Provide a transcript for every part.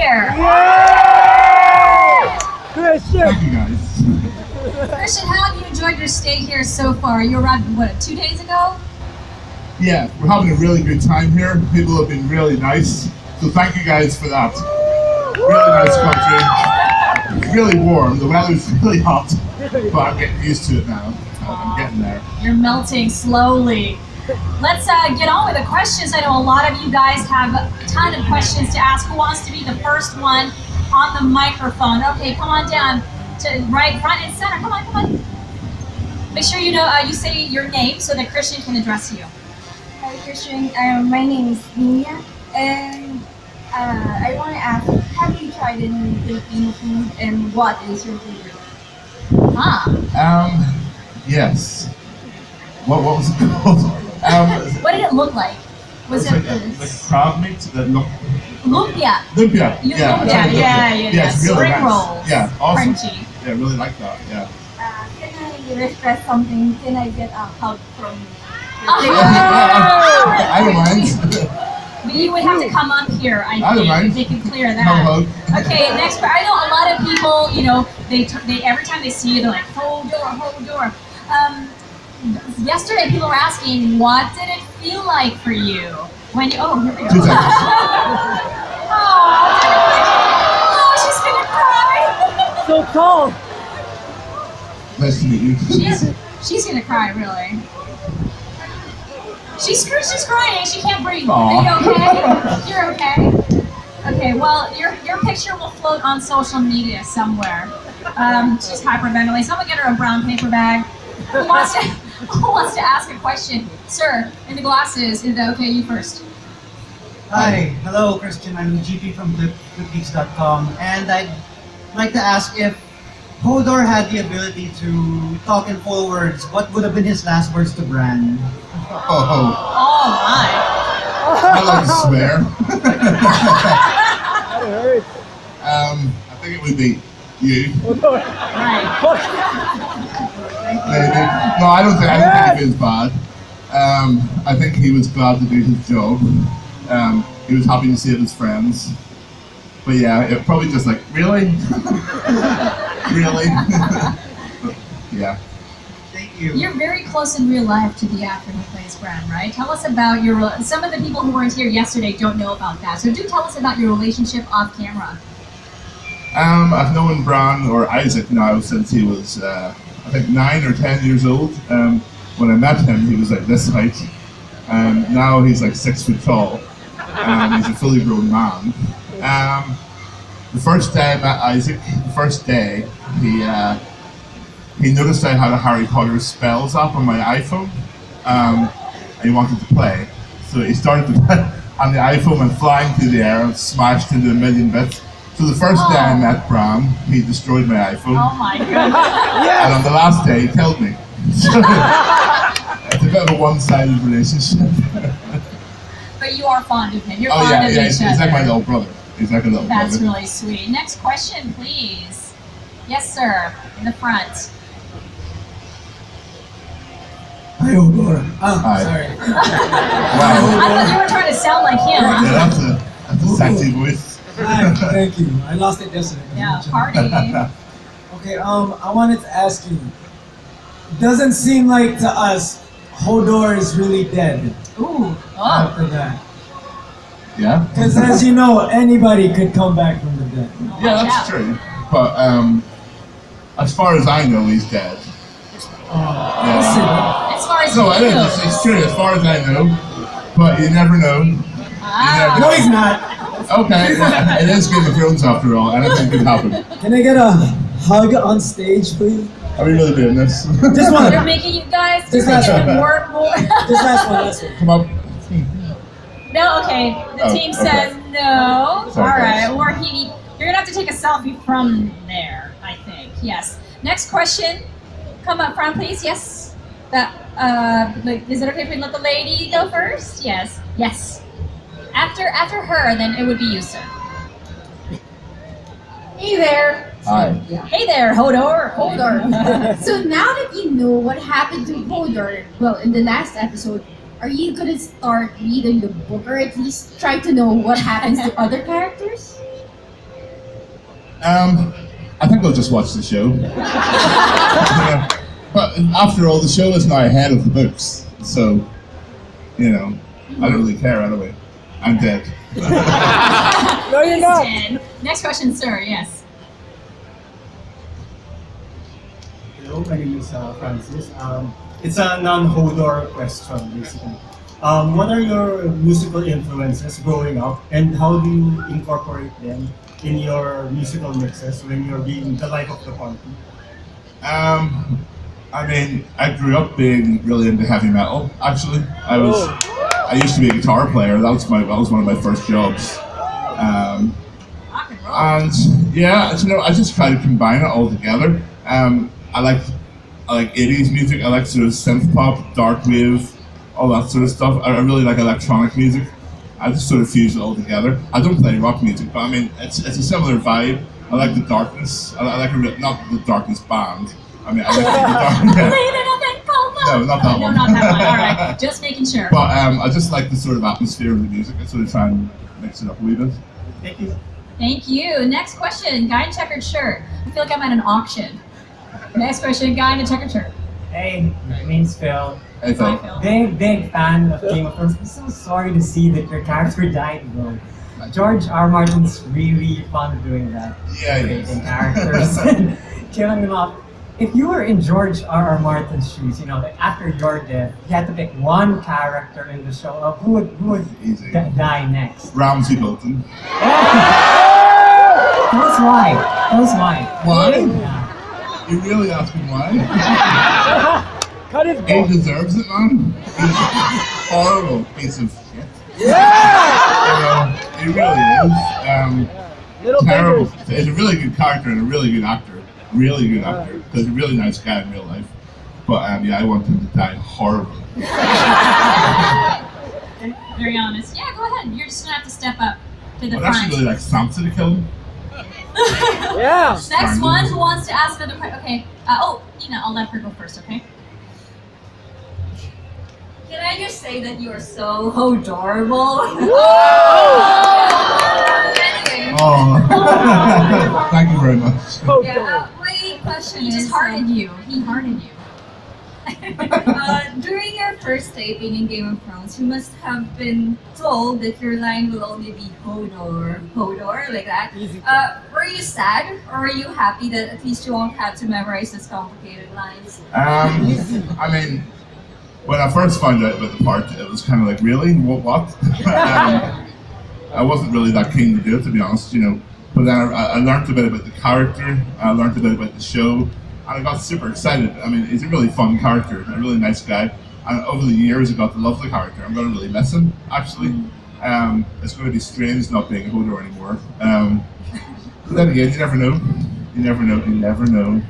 here. Kristian! Thank you guys. Kristian, how have you enjoyed your stay here so far? You arrived, what, 2 days ago? Yeah, we're having a really good time here. People have been really nice. So thank you guys for that. Really nice country. It's really warm. The weather's really hot. But I'm getting used to it now. I'm getting there. You're melting slowly. Let's get on with the questions. I know a lot of you guys have a ton of questions to ask. Who wants to be the first one on the microphone? Okay, come on down to right front and center. Come on, come on. Make sure you know you say your name so that Kristian can address you. Hi Kristian, my name is Nia, and I want to ask, have you tried any Filipino food, and what is your favorite? Yes. What was it called? What did it look like? Was it like crab meat that looked lumpia? Lumpia. Yeah, it's really spring nice. rolls. Yeah, awesome. Crunchy. Yeah, really like that. Yeah. Can I request something? Can I get a hug from you? I don't mind. But you would have to come up here, I don't think, mind. if they can clear that. No hug. Okay, next. I know a lot of people, you know, they every time they see you, they're like, Hodor. Yesterday, people were asking, what did it feel like for you when you? Oh, here we go. 2 seconds. Oh, she's gonna cry. So tall! Nice to meet you. She's gonna cry, really. She's crying. She can't breathe. Aww. Are you okay? You're okay. Okay. Well, your picture will float on social media somewhere. She's hyperventilating. Someone get her a brown paper bag. Who wants to ask a question? Sir, in the glasses. Is that okay? You first. Hi, hello Kristian, I'm GP from Flipgeeks.com, and I'd like to ask if Hodor had the ability to talk in full words, what would have been his last words to Bran? Oh, my. I like to swear. That hurts. I think it would be you. Right. Maybe. No, I don't think it was bad. I think he was glad to do his job. He was happy to save his friends. But yeah, it probably just like, really? Really? But, yeah. Thank you. You're very close in real life to the actor who plays Bran, right? Tell us about your. Some of the people who weren't here yesterday don't know about that. So do tell us about your relationship off camera. I've known Bran, or Isaac now, since he was, I think 9 or 10 years old. When I met him, he was like this height. Now he's like 6 foot tall. He's a fully grown man. The first day I met Isaac, the first day, he noticed I had a Harry Potter spells app on my iPhone, and he wanted to play. So he started to play, and the iPhone went flying through the air and smashed into a million bits. So the first day I met Bran, he destroyed my iPhone. Oh my goodness. And on the last day, he killed me. So it's a bit of a one-sided relationship. But you are fond of him. You're Oh fond yeah, of yeah, each he's other. like my little brother. He's like a little That's brother. really sweet. Next question, please. Yes, sir. In the front. Hi, Hodor. Oh, Hi. sorry. I Wow. thought you were trying to sound like him. Yeah, that's a sexy voice. Hi, thank you. I lost it yesterday. Yeah, party. Okay, I wanted to ask you. Doesn't seem like to us Hodor is really dead Ooh. Oh. after that. Yeah? Because as you know, anybody could come back from the dead. Yeah, Watch that's out. true. But as far as I know, he's dead. Yeah. As far as No, you it is. know. It's true as far as I know. But you never know. Ah. No, he's not. Okay, well, it is Game of Thrones after all. Anything could happen. Can I get a hug on stage, please? Are we really doing this? Just one. You're making you guys. You're Just last making one. it work more. Just last one, last one. Come up. No, okay. The Oh, team okay. says no. Sorry, All right. guys. Or you're gonna have to take a selfie from there. I think. Yes. Next question. Come up front, please. Yes. Is it okay if we let the lady go first? Yes. Yes. After her, then it would be you, sir. Hey there! Hi. Hey there, Hodor. So now that you know what happened to Hodor, well, in the last episode, are you gonna start reading the book or at least try to know what happens to other characters? I think I'll just watch the show. Yeah. But after all, the show is now ahead of the books, so I don't really care anyway. I'm dead. No, you're not. Kristen. Next question, sir. Yes. Hello, my name is Francis. It's a non-Hodor question, basically. What are your musical influences growing up, and how do you incorporate them in your musical mixes when you're being the life of the party? I grew up being really into heavy metal. Actually, I used to be a guitar player. That was one of my first jobs. Rock and roll. And yeah, I just try to combine it all together. I like 80s music. I like sort of synth pop, dark wave, all that sort of stuff. I really like electronic music. I just sort of fuse it all together. I don't play rock music, but it's a similar vibe. I like the darkness. I like not the darkness band. I like the darkness. No, not that No, one. not that one. All right, just making sure. But I just like the sort of atmosphere of the music. I sort of try and mix it up a wee bit. Thank you. Thank you. Next question, guy in checkered shirt. I feel like I'm at an auction. Next question, guy in a checkered shirt. Hey, my name's Phil. Hey, Hi, Phil. Phil. Big fan of Game of Thrones. I'm so sorry to see that your character died, though. George R. Martin's really fun doing that. Yeah, he Creating is. characters and killing them off. If you were in George R. R. Martin's shoes, like after your death, you had to pick one character in the show. Who would Easy. die next? Ramsay Bolton. Tell us why. Tell us why. Why? Yeah. You're really asking why? Cut his He balls. deserves it, man. He's a horrible piece of shit. Yeah! He really is. Little Terrible. fingers. He's a really good character and a really good actor. Really good actor. Because he's a really nice guy in real life. But I want him to die horribly. Very honest. Yeah, go ahead. You're just gonna have to step up to the I'd front. actually really like Sansa to kill him. Yeah. Next one, who wants to ask another question? Okay. I'll let her go first, okay? Can I just say that you are so adorable? Anyway, Oh. Thank you very much. Oh, yeah, my question He is, just hearted you. He hearted you. during your first taping in Game of Thrones, you must have been told that your line will only be Hodor, like that. Easy. Were you sad, or were you happy that at least you won't have to memorize those complicated lines? When I first found out about the part, it was kind of like, really? What? I wasn't really that keen to do it, to be honest, But then I learned a bit about the character, I learned a bit about the show, and I got super excited. He's a really fun character, a really nice guy. And over the years, I got to love the character. I'm going to really miss him, actually. It's going to be strange not being Hodor anymore. But then again, you never know. You never know. You never know.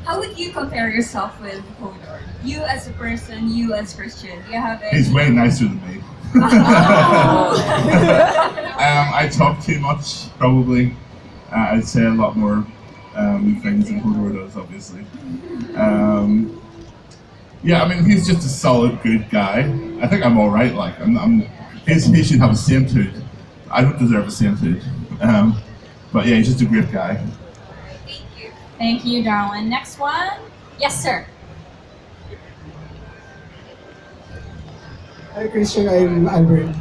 How would you compare yourself with Hodor? You as a person, you as Kristian. Do you have He's way nicer than me. I talk too much, probably. I'd say a lot more things than Hodor does, obviously. He's just a solid, good guy. I think I'm alright, he should have a sainthood. I don't deserve a sainthood. But yeah, he's just a great guy. Thank you. Thank you, darling. Next one. Yes, sir. Hi Christian, I'm Albert.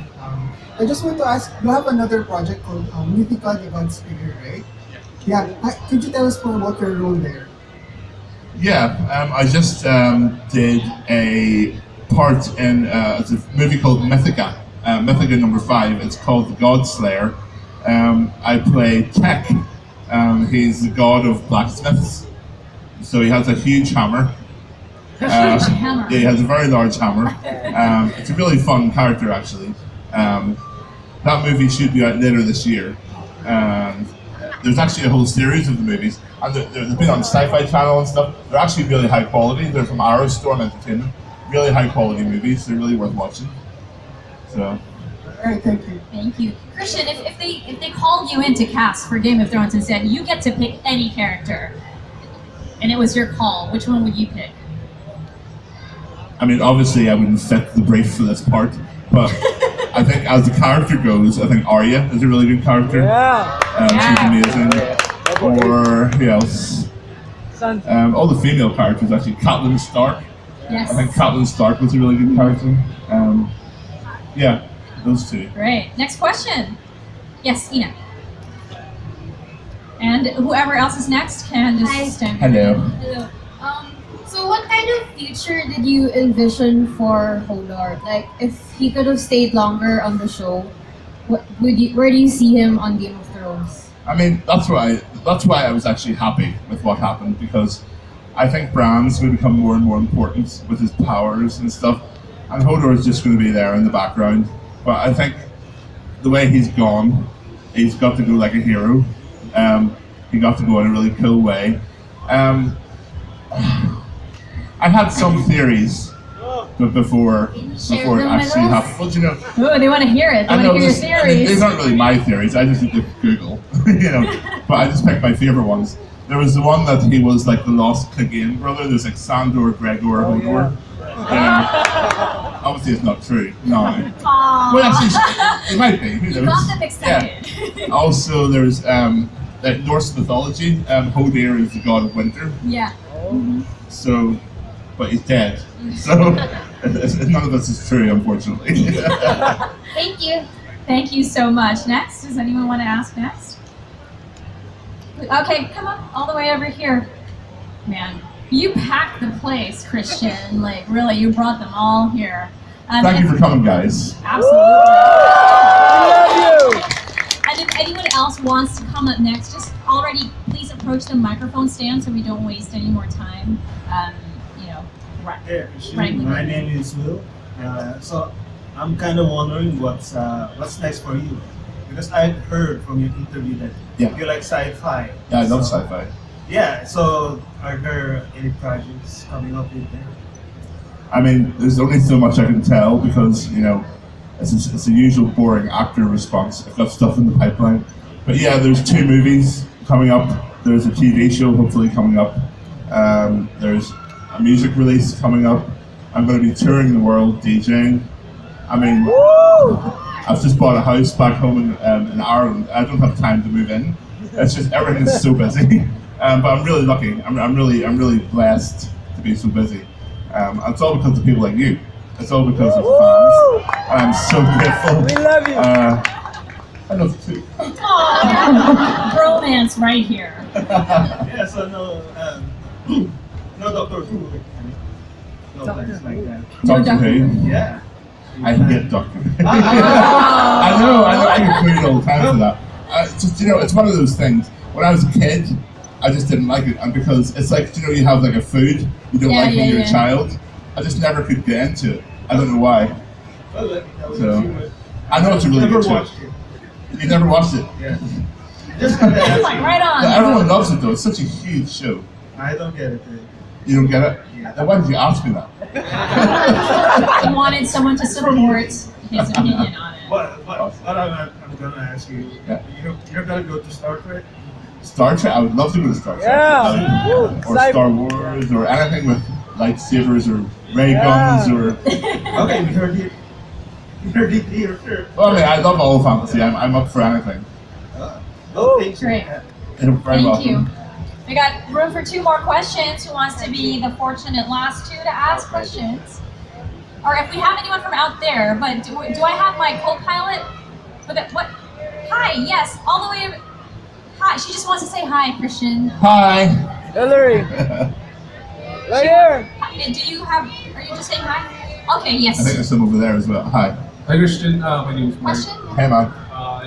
I just want to ask, you have another project called Mythical Events Figure, right? Yeah. Could you tell us more about your role there? Yeah, I just did a part in it's a movie called Mythica, Mythica number 5. It's called The God Slayer. I play Tech. He's the god of blacksmiths. So he has a huge hammer. Huge hammer. Yeah, he has a very large hammer. It's a really fun character, actually. That movie should be out later this year. There's actually a whole series of the movies, and they've been on Sci-Fi Channel and stuff. They're actually really high quality. They're from Arrowstorm Entertainment. Really high quality movies. They're really worth watching. So. Alright, thank you. Thank you. Kristian, if they called you in to cast for Game of Thrones and said, you get to pick any character, and it was your call, which one would you pick? Obviously I wouldn't fit the brief for this part, but I think as the character goes, I think Arya is a really good character. She's amazing. Or who else? All the female characters actually. Catelyn Stark. Yes. I think Catelyn Stark was a really good character. Yeah, those two. Great. Next question. Yes, Ina. And whoever else is next can just stand. Hello. Hello. So what kind of future did you envision for Hodor? Like, if he could have stayed longer on the show, where do you see him on Game of Thrones? I mean, that's why I was actually happy with what happened, because I think Bran's going to become more and more important with his powers and stuff, and Hodor is just going to be there in the background. But I think the way he's gone, he's got to go like a hero. He got to go in a really cool way. I had some theories before it actually happened. Well, you know, Ooh, they want to hear it. They want to hear your theories. These aren't really my theories. I just need to Google, you know. But I just picked my favorite ones. There was the one that he was like the lost Clegane brother. There's like Sandor, Gregor, Hodor. Obviously, it's not true. No. Aww. Well, actually, it might be. Who knows? You got them excited. Yeah. Also, there's Norse mythology. Hodor is the god of winter. Yeah. So, but he's dead. So, none of this is true, unfortunately. Thank you. Thank you so much. Next, does anyone want to ask next? Okay, come on, all the way over here. Man, you packed the place, Kristian. Like, really, you brought them all here. Thank you for coming, guys. Absolutely. love you. And if anyone else wants to come up next, just already please approach the microphone stand so we don't waste any more time. You know, Yeah, my name is Will. So I'm kind of wondering what's next for you, because I heard from your interview that you like sci-fi. Yeah, I love sci-fi. Yeah. So are there any projects coming up with them? I mean, there's only so much I can tell because, you know, it's the usual boring actor response. I've got stuff in the pipeline. But yeah, there's 2 movies coming up. There's a TV show hopefully coming up. There's a music release coming up. I'm going to be touring the world DJing. I mean, I've just bought a house back home in Ireland. I don't have time to move in. It's just everything is so busy. But I'm really lucky. I'm really blessed to be so busy. It's all because of people like you. It's all because of the fans. I'm so grateful. We love you. I love you too. Aww, bromance right here. Yeah. So no Doctor Who. No things like that. Doctor Who? Yeah. I hate Doctor Who. I know, I get quoted all the time for that. Just, you know, it's one of those things. When I was a kid, I just didn't like it, and because it's like, you know, you have like a food you don't like when you're a child. I just never could get into it. I don't know why. So, I know it's a really good show. You never watched it? Yeah. Right on. Yeah, everyone loves it though. It's such a huge show. I don't get it. You don't get it? Yeah. Then why did you ask me that? He wanted someone to support his opinion on it. What I'm gonna ask you? Yeah. You're gonna go to Star Trek? Star Trek? I would love to go to Star Trek. Yeah. Or Star Wars, or anything with lightsabers, or ray guns, or... Okay, we heard it. You heard it here, sure. Well, I mean, I love all fantasy. I'm up for anything. Okay, Great. You're very Thank you. welcome. We got room for 2 more questions. Who wants to be the fortunate last 2 to ask questions? Or if we have anyone from out there, but do I have my co-pilot? What? Hi, yes, all the way. Hi, she just wants to say hi, Kristian. Hi. Hillary. Right here. Are you just saying hi? Okay, yes. I think there's some over there as well. Hi. Hi Kristian, my name is Mark. Question? Hey, man.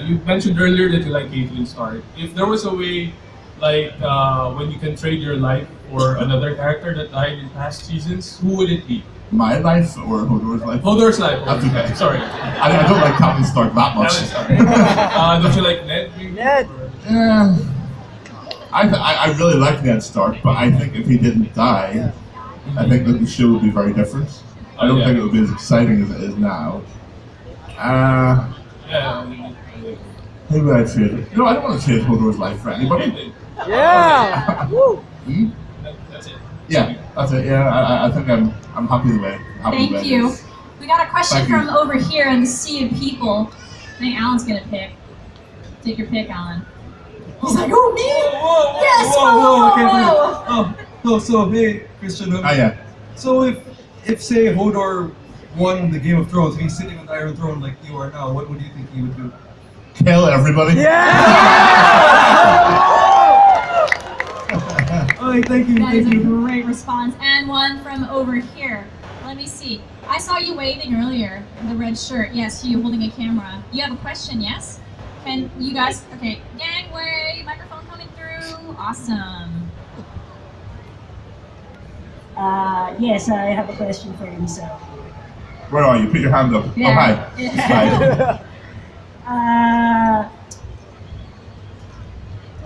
You mentioned earlier that you like Caitlyn Stark. If there was a way, like when you can trade your life for another character that died in past seasons, who would it be? My life or Hodor's life? Hodor's life. That's okay. Sorry. I don't like Catelyn Stark that much. Don't you like Ned? Ned. Yeah. I really like Ned Stark, but I think if he didn't die, I think that the show would be very different. I don't think it would be as exciting as it is now. Who would I trade? No, I don't want to trade Hodor's life for anybody. Yeah. Woo. That's it. Yeah, that's it. Yeah, I think I'm happy the way. Thank you. We got a question Thank you. from over here in the sea of people. I think Alan's gonna pick. Take your pick, Alan. He's like, oh, me? Yes, whoa. So hey, Christian. Yeah. So if say Hodor won the Game of Thrones, he's sitting on the Iron Throne like you are now, what would you think he would do? Kill everybody. Alright, thank you. That is Thank a you. great response. And one from over here. Let me see. I saw you waving earlier in the red shirt. Yes, you holding a camera. You have a question, yes? Can you guys, okay, gangway, microphone coming through. Awesome. Yes, I have a question for you, sir. Where are you? Put your hand up. Yeah. Oh, hi.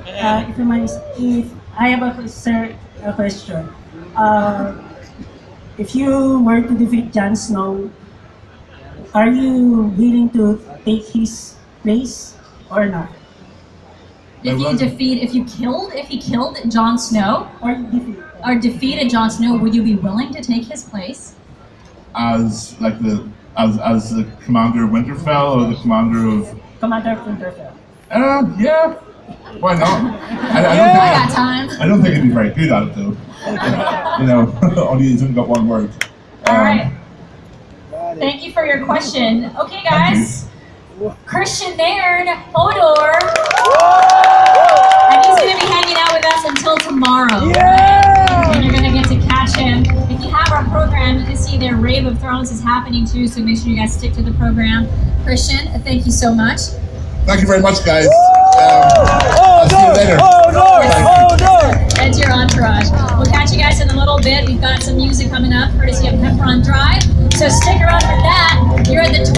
Hi. If you mind, if I have a question. If you were to defeat Jon Snow, are you willing to take his place or not? If he killed Jon Snow, or defeated Jon Snow, would you be willing to take his place? As the commander of Winterfell or the commander of? Commander of Winterfell. Yeah. Why not? I got time. I don't think he'd be very good at it though. Only he's only got one word. All right. Thank you for your question. Okay, guys. Kristian Nairn, Hodor. And he's going to be hanging out with us until tomorrow. Yeah! And you're going to get to catch him. If you have our program, you can see their Rave of Thrones is happening too, so make sure you guys stick to the program. Kristian, thank you so much. Thank you very much, guys. I'll see you later. And to your entourage. We'll catch you guys in a little bit. We've got some music coming up, courtesy of Pepper on Drive. So stick around for that. You're at the